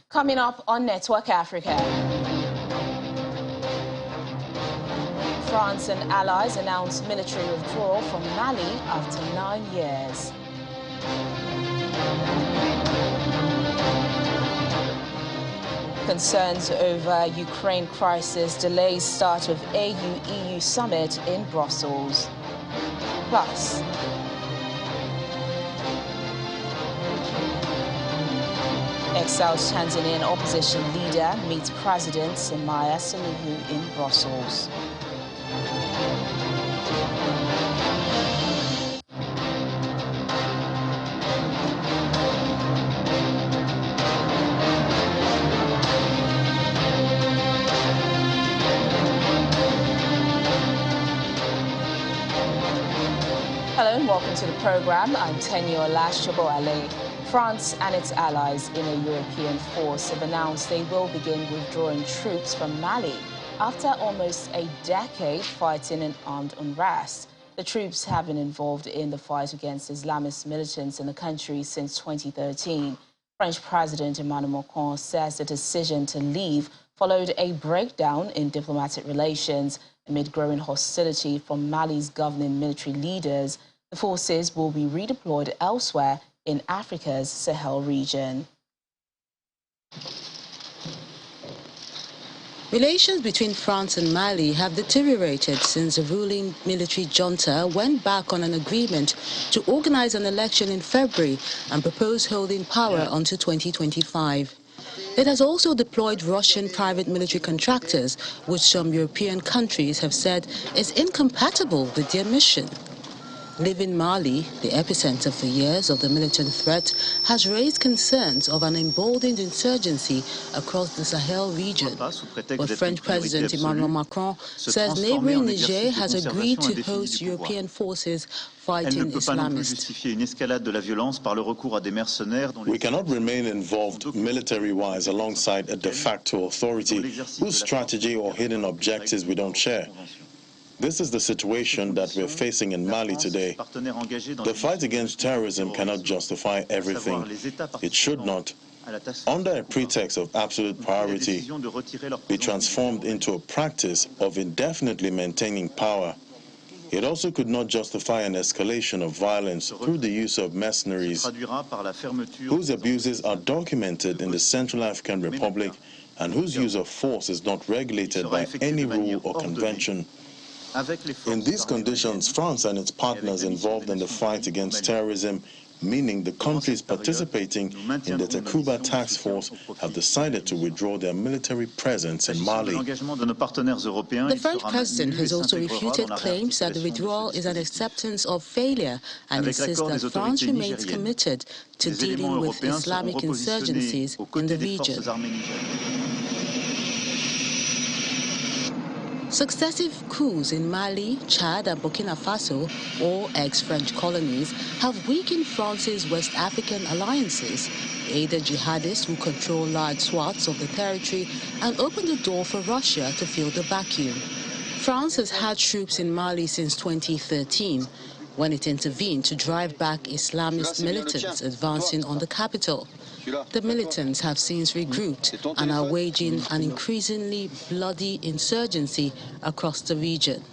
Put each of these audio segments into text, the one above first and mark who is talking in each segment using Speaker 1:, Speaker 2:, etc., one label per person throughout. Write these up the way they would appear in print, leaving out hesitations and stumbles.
Speaker 1: Coming up on Network Africa. France and allies announce military withdrawal from Mali after 9 years. Concerns over Ukraine crisis delays start of AU-EU summit in Brussels. Plus, exiled Tanzanian opposition leader meets President Samia Suluhu in Brussels. Hello and welcome to the program. I'm Tenyo Lashoboale. France and its allies in a European force have announced they will begin withdrawing troops from Mali after almost a decade fighting an armed unrest. The troops have been involved in the fight against Islamist militants in the country since 2013. French President Emmanuel Macron says the decision to leave followed a breakdown in diplomatic relations amid growing hostility from Mali's governing military leaders. The forces will be redeployed elsewhere in Africa's Sahel region.
Speaker 2: Relations between France and Mali have deteriorated since the ruling military junta went back on an agreement to organize an election in February and propose holding power until 2025. It has also deployed Russian private military contractors, which some European countries have said is incompatible with their mission. Leaving Mali, the epicenter for years of the militant threat, has raised concerns of an emboldened insurgency across the Sahel region. But French President Emmanuel Macron says neighboring Niger has agreed to host European forces fighting Islamists.
Speaker 3: We cannot remain involved military-wise alongside a de facto authority whose strategy or hidden objectives we don't share. This is the situation that we're facing in Mali today. The fight against terrorism cannot justify everything. It should not, under a pretext of absolute priority, be transformed into a practice of indefinitely maintaining power. It also could not justify an escalation of violence through the use of mercenaries, whose abuses are documented in the Central African Republic and whose use of force is not regulated by any rule or convention. In these conditions, France and its partners involved in the fight against terrorism, meaning the countries participating in the Takuba task force, have decided to withdraw their military presence in Mali.
Speaker 2: The French president has also refuted claims that the withdrawal is an acceptance of failure and insists that France remains committed to dealing with Islamic insurgencies in the region. Successive coups in Mali, Chad and Burkina Faso, all ex-French colonies, have weakened France's West African alliances, aided jihadists who control large swaths of the territory, and opened the door for Russia to fill the vacuum. France has had troops in Mali since 2013, when it intervened to drive back Islamist militants advancing on the capital. The militants have since regrouped and are waging an increasingly bloody insurgency across the region.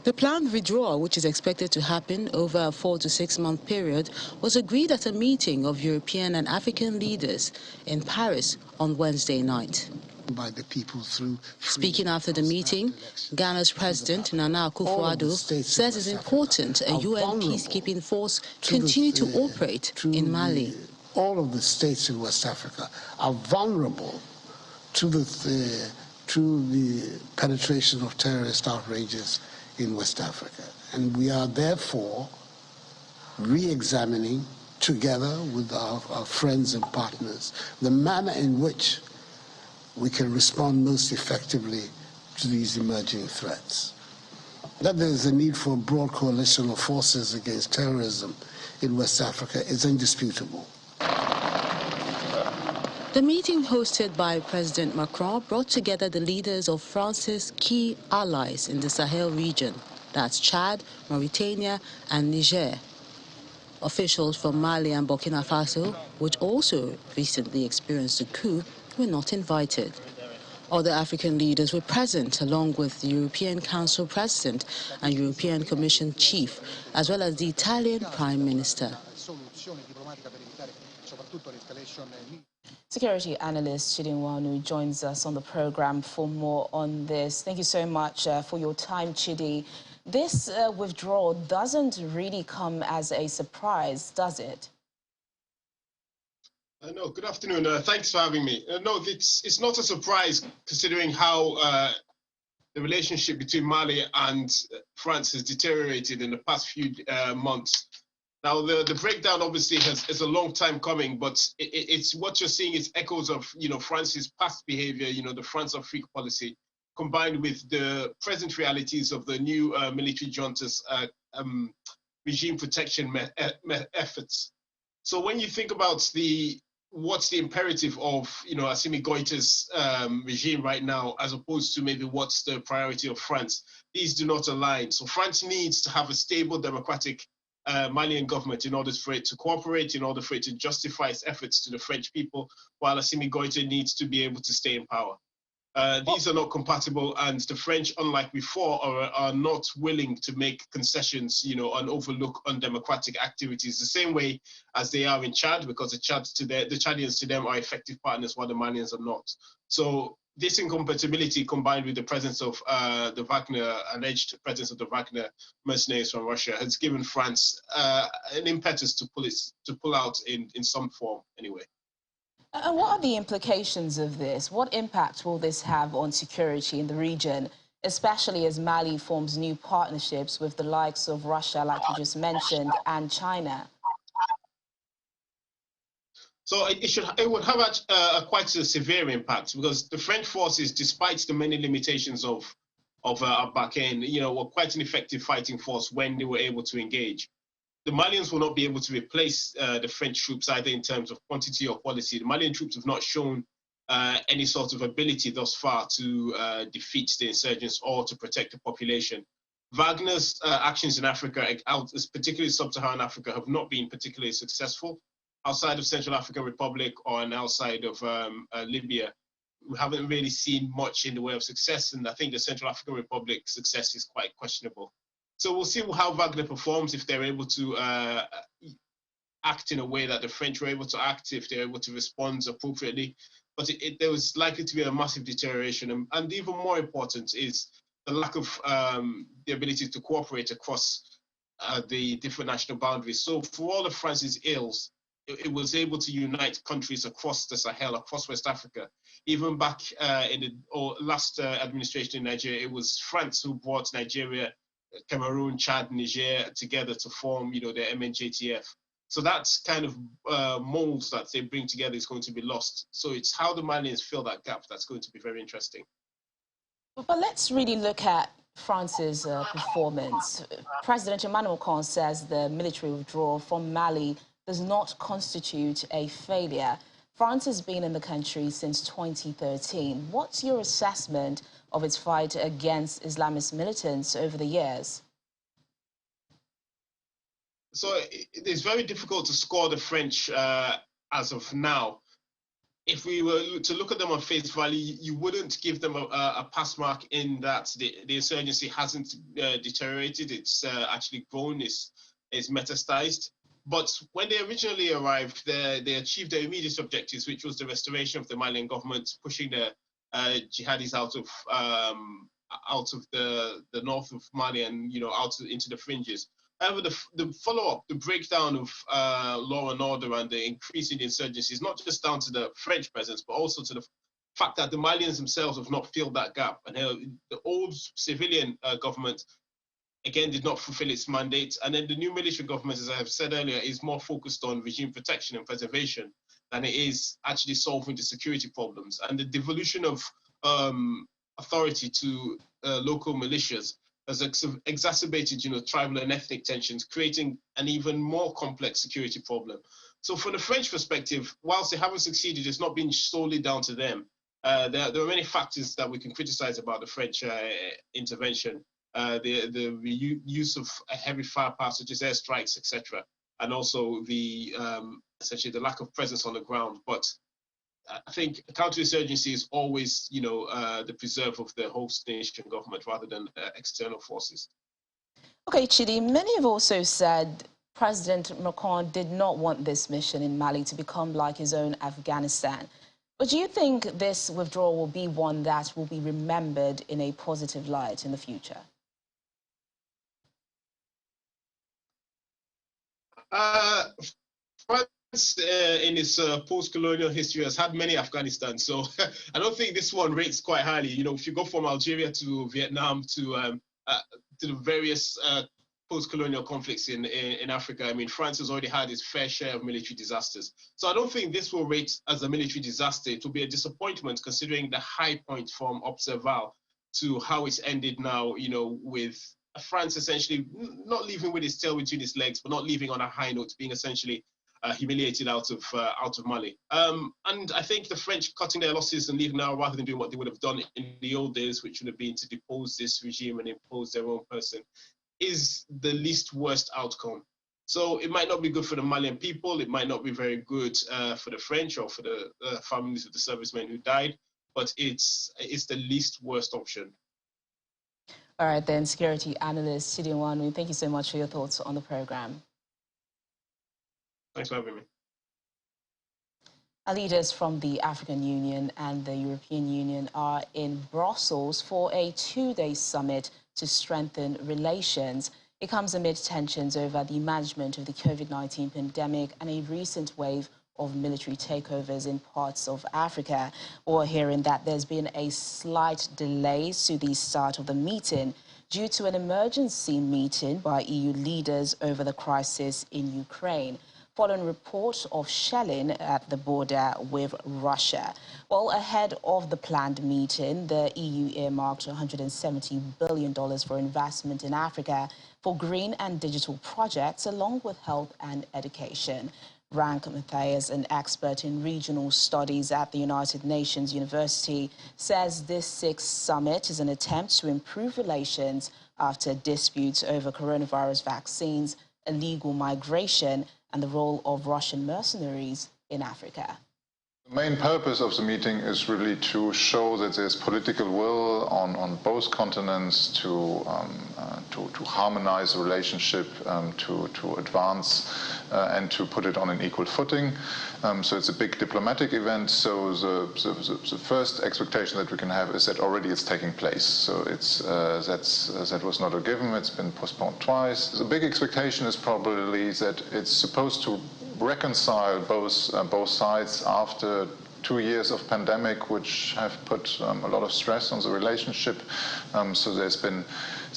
Speaker 2: The planned withdrawal, which is expected to happen over a 4 to 6 month period, was agreed at a meeting of European and African leaders in Paris on Wednesday night.
Speaker 4: By the people through
Speaker 2: Speaking after the meeting, Ghana's President Nana Akufo-Addo says it's important a UN peacekeeping force continue to operate in Mali.
Speaker 4: All of the states in West Africa are vulnerable to the penetration of terrorist outrages in West Africa. And we are therefore re-examining, together with our friends and partners, the manner in which we can respond most effectively to these emerging threats. That there is a need for a broad coalition of forces against terrorism in West Africa is indisputable.
Speaker 2: The meeting hosted by President Macron brought together the leaders of France's key allies in the Sahel region, that's Chad, Mauritania and Niger. Officials from Mali and Burkina Faso, which also recently experienced a coup, were not invited. Other African leaders were present, along with the European Council President and European Commission Chief, as well as the Italian Prime Minister.
Speaker 1: Security analyst Chidi Nwanu joins us on the program for more on this. Thank you so much for your time, Chidi. This withdrawal doesn't really come as a surprise, does it?
Speaker 5: No, good afternoon. Thanks for having me. No, it's not a surprise considering how the relationship between Mali and France has deteriorated in the past few months. Now, the breakdown obviously is a long time coming, but it's what you're seeing is echoes of France's past behavior, the France-Afrique policy, combined with the present realities of the new military junta's regime protection efforts. So when you think about what's the imperative of Assimi Goïta's regime right now, as opposed to maybe what's the priority of France, these do not align. So France needs to have a stable democratic Malian government in order for it to cooperate, in order for it to justify its efforts to the French people, while Assimi Goïta needs to be able to stay in power. These are not compatible, and the French, unlike before, are not willing to make concessions, and overlook undemocratic activities the same way as they are in Chad, because the Chadians to them are effective partners while the Malians are not. So this incompatibility, combined with the presence of the Wagner, alleged presence of the Wagner mercenaries from Russia, has given France an impetus to pull out in some form anyway.
Speaker 1: And what are the implications of this? What impact will this have on security in the region, especially as Mali forms new partnerships with the likes of Russia, like you just mentioned, and China?
Speaker 5: So it would have quite a severe impact, because the French forces, despite the many limitations of Barkhane, were quite an effective fighting force when they were able to engage. The Malians will not be able to replace the French troops either in terms of quantity or quality. The Malian troops have not shown any sort of ability thus far to defeat the insurgents or to protect the population. Wagner's actions in Africa, particularly sub-Saharan Africa, have not been particularly successful. Outside of Central African Republic or outside of Libya, we haven't really seen much in the way of success, and I think the Central African Republic success is quite questionable. So we'll see how Wagner performs, if they're able to act in a way that the French were able to act, if they're able to respond appropriately. But there was likely to be a massive deterioration. And even more important is the lack of the ability to cooperate across the different national boundaries. So for all of France's ills, it was able to unite countries across the Sahel, across West Africa. Even back in the last administration in Nigeria, it was France who brought Nigeria, Cameroon, Chad, Niger together to form, the MNJTF. So that kind of molds that they bring together is going to be lost. So it's how the Malians fill that gap that's going to be very interesting.
Speaker 1: But let's really look at France's performance. President Emmanuel Macron says the military withdrawal from Mali does not constitute a failure. France has been in the country since 2013. What's your assessment of its fight against Islamist militants over the years?
Speaker 5: So it's very difficult to score the French as of now. If we were to look at them on face value, you wouldn't give them a pass mark in that the insurgency hasn't deteriorated. It's actually grown, it's metastasized. But when they originally arrived, they achieved their immediate objectives, which was the restoration of the Malian government, pushing the jihadis out of the north of Mali and into the fringes. However, the follow-up, the breakdown of law and order and the increase in insurgency is not just down to the French presence, but also to the fact that the Malians themselves have not filled that gap. And the old civilian government, again, did not fulfill its mandate. And then the new military government, as I have said earlier, is more focused on regime protection and preservation than it is actually solving the security problems. And the devolution of authority to local militias has exacerbated, tribal and ethnic tensions, creating an even more complex security problem. So from the French perspective, whilst they haven't succeeded, it's not been solely down to them. There are many factors that we can criticize about the French intervention. The use of heavy firepower, such as airstrikes, etc., and also the essentially the lack of presence on the ground. But I think counterinsurgency is always, the preserve of the host nation government rather than external forces.
Speaker 1: Okay, Chidi, many have also said President Macron did not want this mission in Mali to become like his own Afghanistan. But do you think this withdrawal will be one that will be remembered in a positive light in the future?
Speaker 5: France, in its post-colonial history, has had many Afghanistan, so I don't think this one rates quite highly. If you go from Algeria to Vietnam to the various post-colonial conflicts in Africa, I mean, France has already had its fair share of military disasters. So I don't think this will rate as a military disaster. It will be a disappointment considering the high point from Observal to how it's ended now, with France essentially not leaving with its tail between its legs, but not leaving on a high note, being essentially humiliated out of Mali. And I think the French cutting their losses and leaving now rather than doing what they would have done in the old days, which would have been to depose this regime and impose their own person, is the least worst outcome. So it might not be good for the Malian people. It might not be very good for the French or for the families of the servicemen who died, but it's the least worst option.
Speaker 1: All right, then, security analyst Chidi Nwanu, thank you so much for your thoughts on the program.
Speaker 5: Thanks for having me.
Speaker 1: Our leaders from the African Union and the European Union are in Brussels for a two-day summit to strengthen relations. It comes amid tensions over the management of the COVID-19 pandemic and a recent wave of military takeovers in parts of Africa. We're hearing that there's been a slight delay to the start of the meeting due to an emergency meeting by EU leaders over the crisis in Ukraine, following reports of shelling at the border with Russia. Well, ahead of the planned meeting, the EU earmarked $170 billion for investment in Africa for green and digital projects, along with health and education. Rank Matthias, an expert in regional studies at the United Nations University, says this sixth summit is an attempt to improve relations after disputes over coronavirus vaccines, illegal migration, and the role of Russian mercenaries in Africa.
Speaker 6: The main purpose of the meeting is really to show that there's political will on both continents to harmonize the relationship, to advance and to put it on an equal footing. So it's a big diplomatic event. So the first expectation that we can have is that already it's taking place. So it's that was not a given. It's been postponed twice. The big expectation is probably that it's supposed to reconcile both sides after 2 years of pandemic, which have put a lot of stress on the relationship. So there's been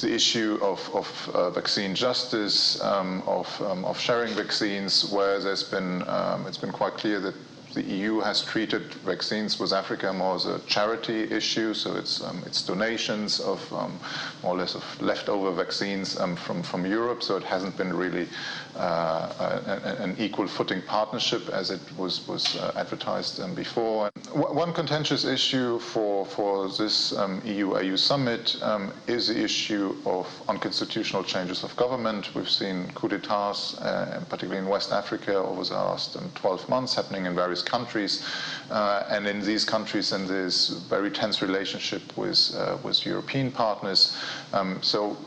Speaker 6: the issue of vaccine justice, of sharing vaccines, where there's been it's been quite clear that the EU has treated vaccines with Africa more as a charity issue, so it's donations of more or less of leftover vaccines from Europe. So it hasn't been really an equal footing partnership as it was advertised before. One contentious issue for this EU-AU summit is the issue of unconstitutional changes of government. We've seen coups d'etats, particularly in West Africa, over the last 12 months happening in various countries, and in these countries, and there's very tense relationship with European partners. So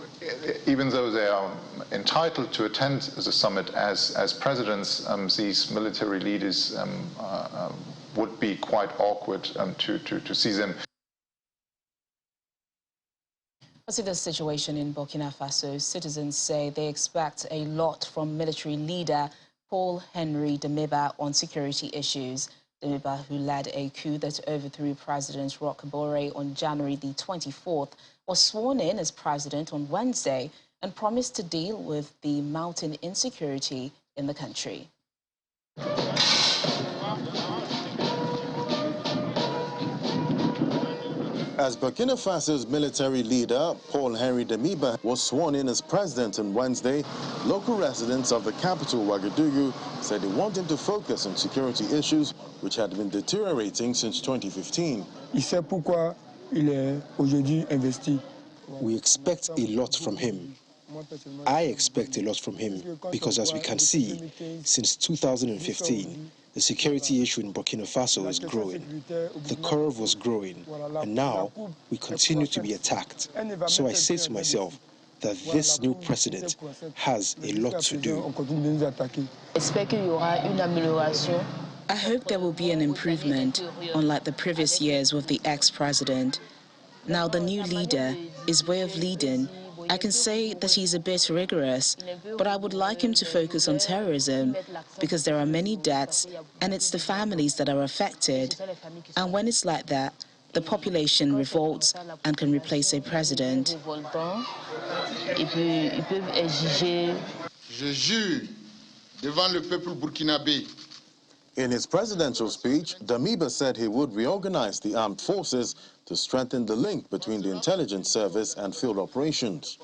Speaker 6: even though they are entitled to attend the summit as presidents, these military leaders would be quite awkward to see them.
Speaker 1: As to the situation in Burkina Faso, citizens say they expect a lot from military leader Paul-Henri Damiba on security issues. Damiba, who led a coup that overthrew President Roch Kabore on January the 24th, was sworn in as president on Wednesday and promised to deal with the mounting insecurity in the country.
Speaker 3: As Burkina Faso's military leader, Paul-Henri Damiba, was sworn in as president on Wednesday, local residents of the capital, Ouagadougou, said they want him to focus on security issues which had been deteriorating since 2015.
Speaker 7: We expect a lot from him. I expect a lot from him because, as we can see, since 2015, The security issue in Burkina Faso is growing. The curve was growing, and now we continue to be attacked. So I say to myself that this new president has a lot to do.
Speaker 2: I hope there will be an improvement, unlike the previous years with the ex-president. Now the new leader, his way of leading, I can say that he's a bit rigorous, but I would like him to focus on terrorism because there are many deaths and it's the families that are affected. And when it's like that, the population revolts and can replace a president.
Speaker 8: Je jure devant le peuple burkinabé.
Speaker 3: In his presidential speech, Damiba said he would reorganize the armed forces to strengthen the link between the intelligence service and field operations.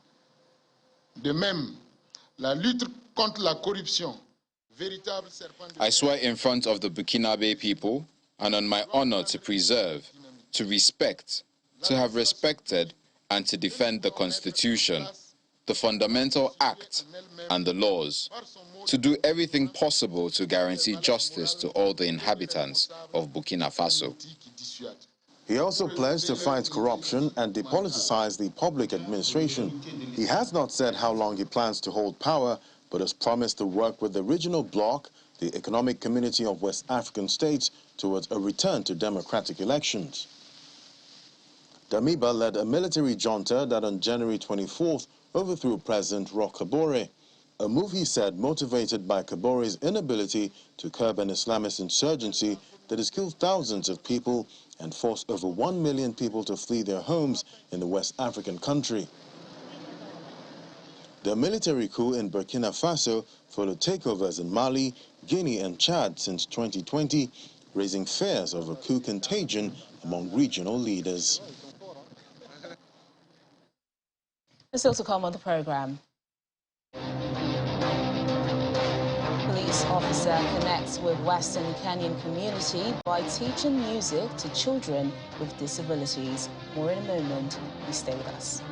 Speaker 8: De même, la lutte contre la corruption, véritable serpent de...
Speaker 9: I swear in front of the Burkinabe people and on my honor to preserve, to respect, to have respected and to defend the Constitution, the Fundamental Act and the laws, to do everything possible to guarantee justice to all the inhabitants of Burkina Faso.
Speaker 3: He also pledged to fight corruption and depoliticize the public administration. He has not said how long he plans to hold power, but has promised to work with the regional bloc, the Economic Community of West African States, towards a return to democratic elections. Damiba led a military junta that on January 24th overthrew President Roch Kabore, a move he said motivated by Kabore's inability to curb an Islamist insurgency that has killed thousands of people and forced over 1 million people to flee their homes in the West African country. The military coup in Burkina Faso followed takeovers in Mali, Guinea and Chad since 2020, raising fears of a coup contagion among regional leaders.
Speaker 1: Still to come on the program. Police officer connects with Western Kenyan community by teaching music to children with disabilities. More in a moment. Please stay with us.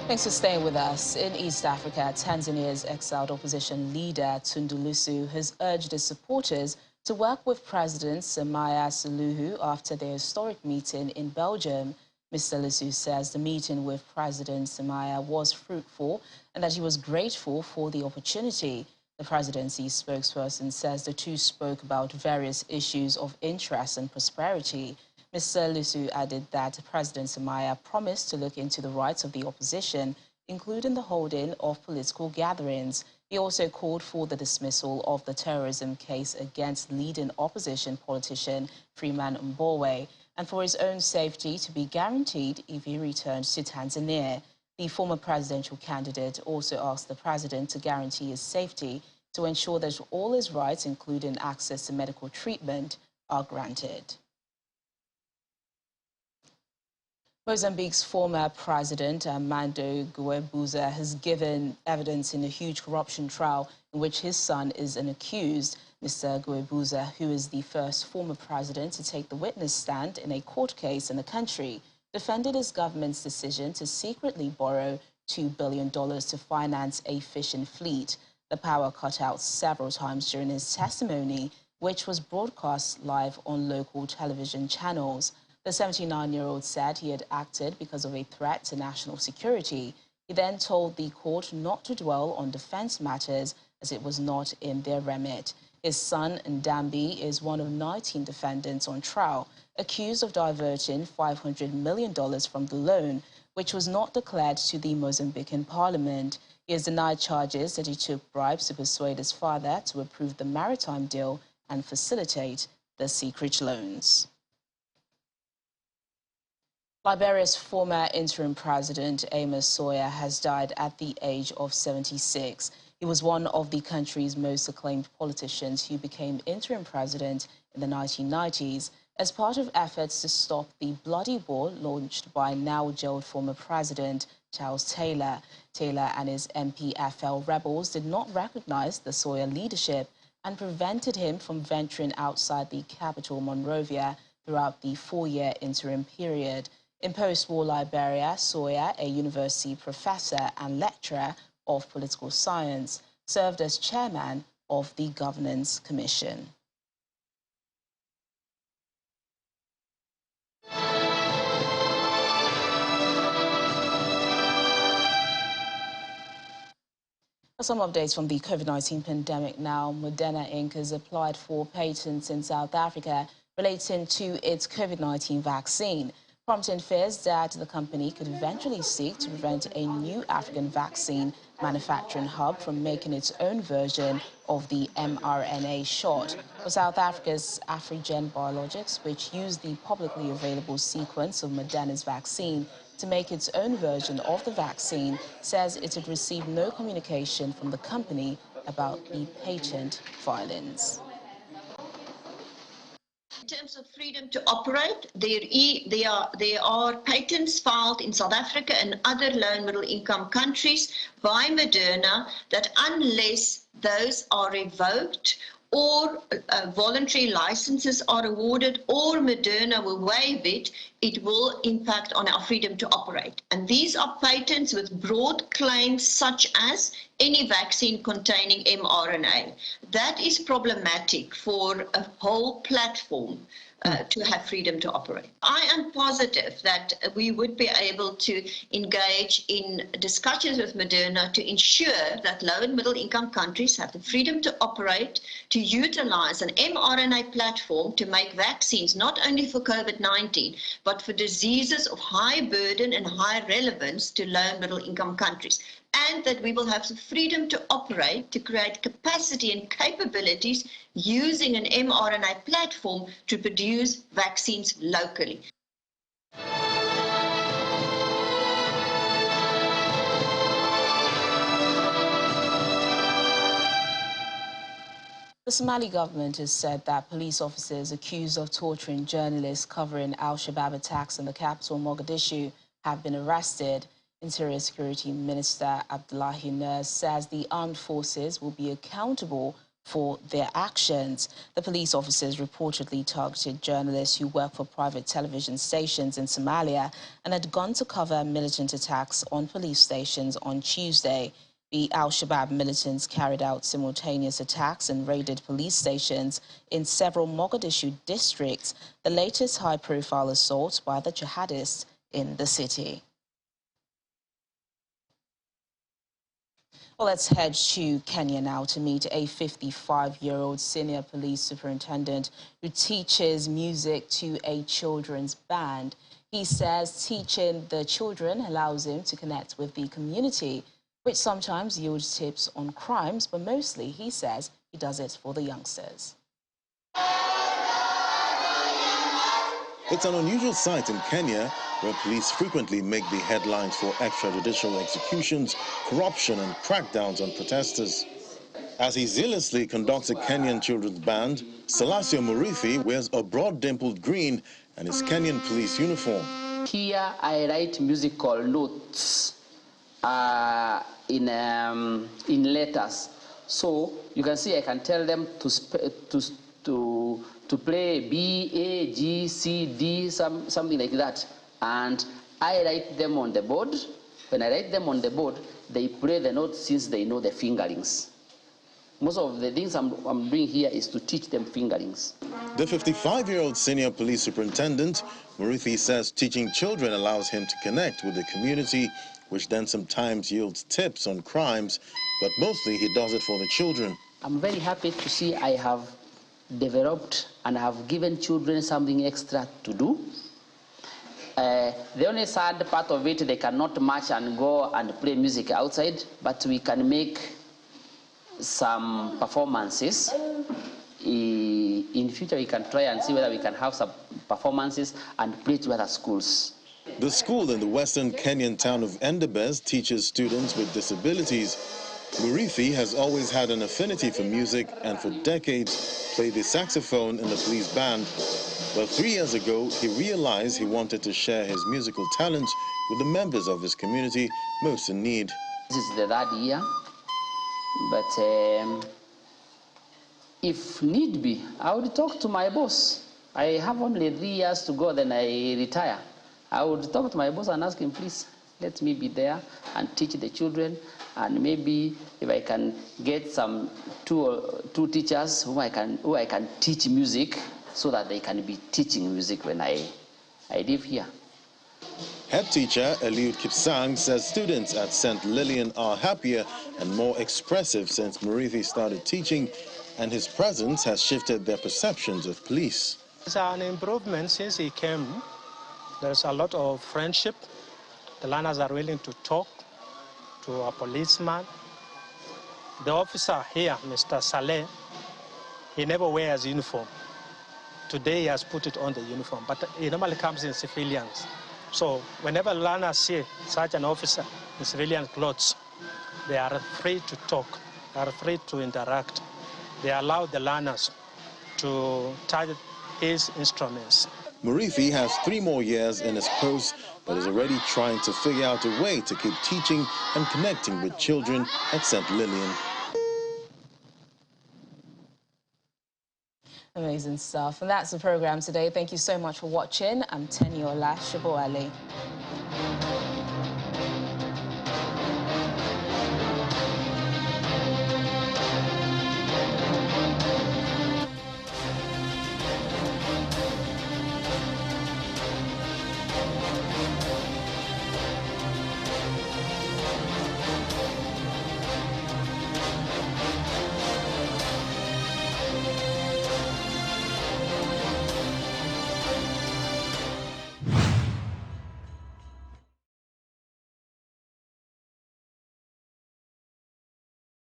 Speaker 1: Thanks for staying with us. In East Africa, Tanzania's exiled opposition leader Tundu Lissu has urged his supporters to work with President Samia Suluhu after their historic meeting in Belgium. Mr. Lissu says the meeting with President Samia was fruitful and that he was grateful for the opportunity. The presidency spokesperson says the two spoke about various issues of interest and prosperity. Mr. Lissu added that President Samia promised to look into the rights of the opposition, including the holding of political gatherings. He also called for the dismissal of the terrorism case against leading opposition politician Freeman Mbowe and for his own safety to be guaranteed if he returns to Tanzania. The former presidential candidate also asked the president to guarantee his safety to ensure that all his rights, including access to medical treatment, are granted. Mozambique's former president, Armando Guebuza, has given evidence in a huge corruption trial in which his son is an accused. Mr. Guebuza, who is the first former president to take the witness stand in a court case in the country, defended his government's decision to secretly borrow $2 billion to finance a fishing fleet. The power cut out several times during his testimony, which was broadcast live on local television channels. The 79-year-old said he had acted because of a threat to national security. He then told the court not to dwell on defense matters as it was not in their remit. His son, Ndambi, is one of 19 defendants on trial, accused of diverting $500 million from the loan, which was not declared to the Mozambican parliament. He has denied charges that he took bribes to persuade his father to approve the maritime deal and facilitate the secret loans. Liberia's former interim president, Amos Sawyer, has died at the age of 76. He was one of the country's most acclaimed politicians who became interim president in the 1990s as part of efforts to stop the bloody war launched by now-jailed former president Charles Taylor. Taylor and his MPFL rebels did not recognize the Sawyer leadership and prevented him from venturing outside the capital, Monrovia, throughout the four-year interim period. In post-war Liberia, Sawyer, a university professor and lecturer of political science, served as chairman of the Governance Commission. Some updates from the COVID-19 pandemic now. Moderna Inc. has applied for patents in South Africa relating to its COVID-19 vaccine, prompting fears that the company could eventually seek to prevent a new African vaccine manufacturing hub from making its own version of the mRNA shot. For South Africa's Afrigen Biologics, which used the publicly available sequence of Moderna's vaccine to make its own version of the vaccine, says it had received no communication from the company about the patent filings.
Speaker 10: In terms of freedom to operate, there are patents filed in South Africa and other low and middle income countries by Moderna that unless those are revoked or voluntary licenses are awarded or Moderna will waive it, it will impact on our freedom to operate. And these are patents with broad claims such as any vaccine containing mRNA. That is problematic for a whole platform to have freedom to operate. I am positive that we would be able to engage in discussions with Moderna to ensure that low and middle income countries have the freedom to operate, to utilize an mRNA platform to make vaccines not only for COVID-19, but for diseases of high burden and high relevance to low and middle income countries. And that we will have the freedom to operate, to create capacity and capabilities using an mRNA platform to produce vaccines locally.
Speaker 1: The Somali government has said that police officers accused of torturing journalists covering al-Shabaab attacks in the capital, Mogadishu, have been arrested. Interior Security Minister Abdullahi Nur says the armed forces will be accountable for their actions. The police officers reportedly targeted journalists who work for private television stations in Somalia and had gone to cover militant attacks on police stations on Tuesday. The al-Shabaab militants carried out simultaneous attacks and raided police stations in several Mogadishu districts, the latest high-profile assault by the jihadists in the city. Well, let's head to Kenya now to meet a 55-year-old senior police superintendent who teaches music to a children's band. He says teaching the children allows him to connect with the community, which sometimes yields tips on crimes, but mostly, he says, he does it for the youngsters.
Speaker 3: It's an unusual sight in Kenya, where police frequently make the headlines for extrajudicial executions, corruption and crackdowns on protesters. As he zealously conducts a Kenyan children's band, Salasio Murithi wears a broad dimpled green and his Kenyan police uniform.
Speaker 11: Here I write musical notes in letters. So you can see I can tell them to play B, A, G, C, D, something like that. And I write them on the board. When I write them on the board, they play the notes since they know the fingerings. Most of the things I'm doing here is to teach them fingerings.
Speaker 3: The 55-year-old senior police superintendent, Murithi, says teaching children allows him to connect with the community, which then sometimes yields tips on crimes, but mostly he does it for the children.
Speaker 11: I'm very happy to see I have developed and have given children something extra to do. The only sad part of it, they cannot march and go and play music outside, but we can make some performances. In future, we can try and see whether we can have some performances and play to other schools.
Speaker 3: The school in the western Kenyan town of Endebess teaches students with disabilities. Murithi has always had an affinity for music and for decades played the saxophone in the police band. But 3 years ago, he realized he wanted to share his musical talent with the members of his community most in need.
Speaker 11: This is the third year, but if need be, I would talk to my boss. I have only 3 years to go, then I retire. I would talk to my boss and ask him, please, Let me be there and teach the children, and maybe if I can get some two teachers who I can teach music, so that they can be teaching music when I live here.
Speaker 3: Head teacher Eliud Kipsang says students at St. Lillian are happier and more expressive since Murithi started teaching, and his presence has shifted their perceptions of police.
Speaker 12: It's an improvement since he came. There's a lot of friendship. The learners are willing to talk to a policeman. The officer here, Mr. Saleh, he never wears uniform. Today he has put it on the uniform, but he normally comes in civilians. So whenever learners see such an officer in civilian clothes, they are free to talk, they are free to interact. They allow the learners to touch his instruments.
Speaker 3: Murithi has 3 more years in his post, but is already trying to figure out a way to keep teaching and connecting with children at St. Lillian.
Speaker 1: Amazing stuff. And that's the program today. Thank you so much for watching. I'm Tenyola Shaboale.